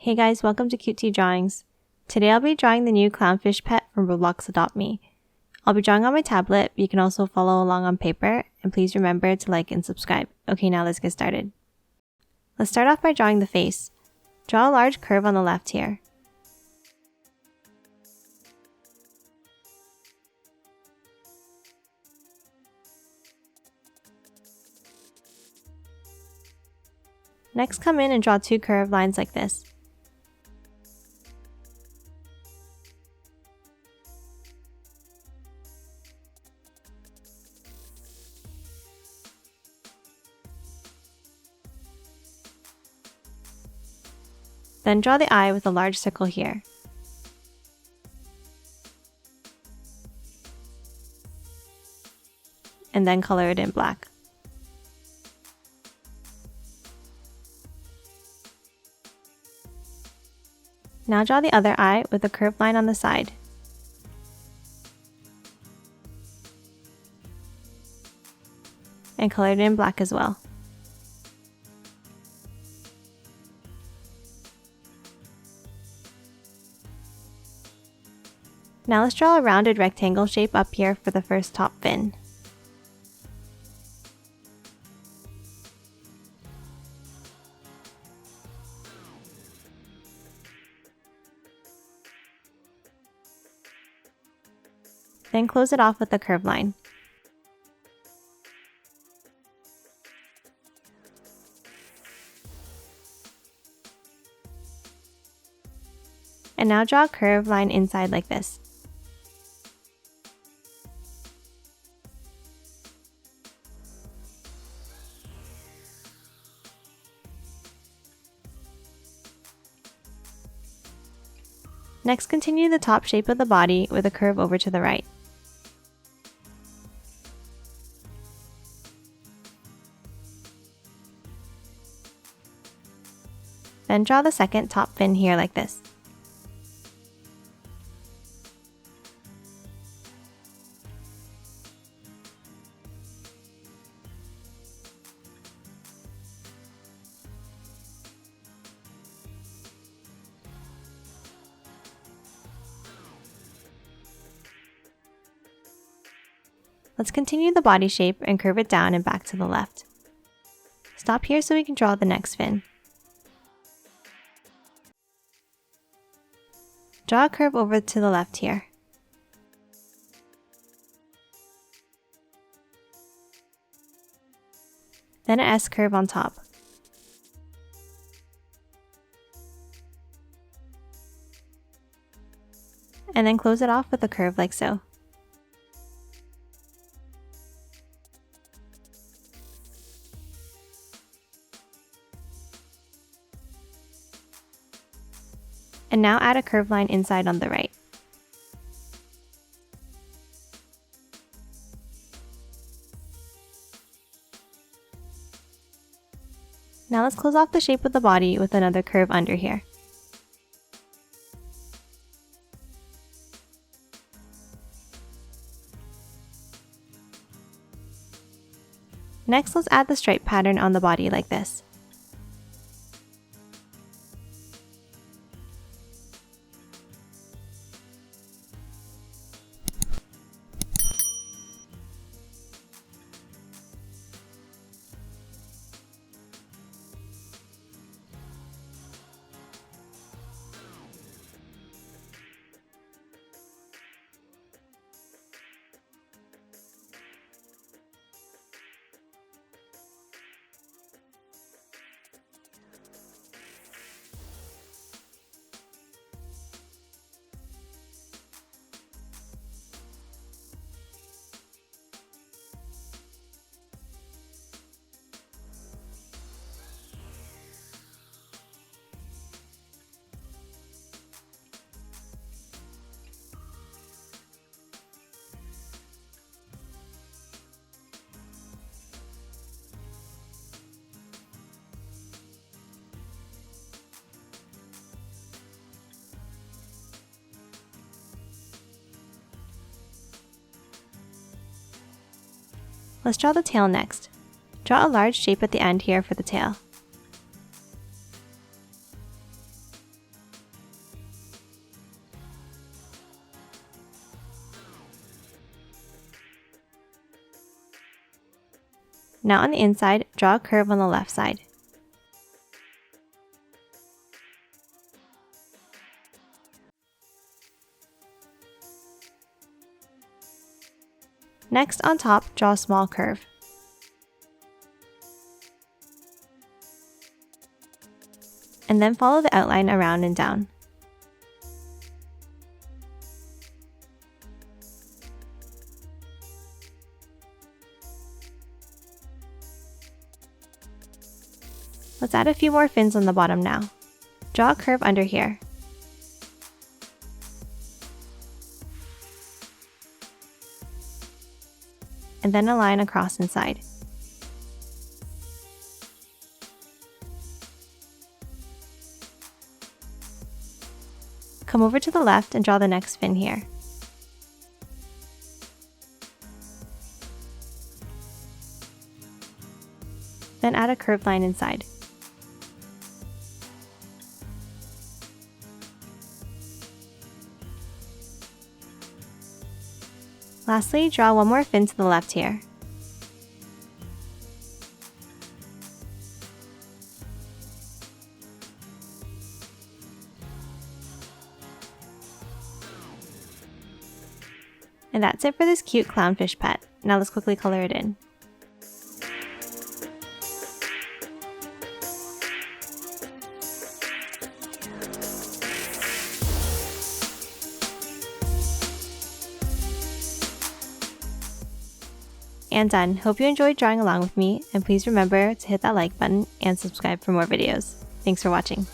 Hey guys, welcome to Cute Tea Drawings. Today I'll be drawing the new clownfish pet from Roblox Adopt Me. I'll be drawing on my tablet, but you can also follow along on paper, and please remember to like and subscribe. Okay, now let's get started. Let's start off by drawing the face. Draw a large curve on the left here. Next, come in and draw two curved lines like this. Then draw the eye with a large circle here. And then color it in black. Now draw the other eye with a curved line on the side. And color it in black as well. Now let's draw a rounded rectangle shape up here for the first top fin. Then close it off with a curved line. And now draw a curved line inside like this. Next, continue the top shape of the body with a curve over to the right. Then draw the second top fin here like this. Let's continue the body shape and curve it down and back to the left. Stop here so we can draw the next fin. Draw a curve over to the left here. Then an S curve on top. And then close it off with a curve like so. And now add a curved line inside on the right. Now let's close off the shape of the body with another curve under here. Next, let's add the stripe pattern on the body like this. Let's draw the tail next. Draw a large shape at the end here for the tail. Now on the inside, draw a curve on the left side. Next, on top, draw a small curve. And then follow the outline around and down. Let's add a few more fins on the bottom now. Draw a curve under here. And then a line across inside. Come over to the left and draw the next fin here. Then add a curved line inside. Lastly, draw one more fin to the left here. And that's it for this cute clownfish pet. Now let's quickly color it in. And done. Hope you enjoyed drawing along with me, and please remember to hit that like button and subscribe for more videos. Thanks for watching.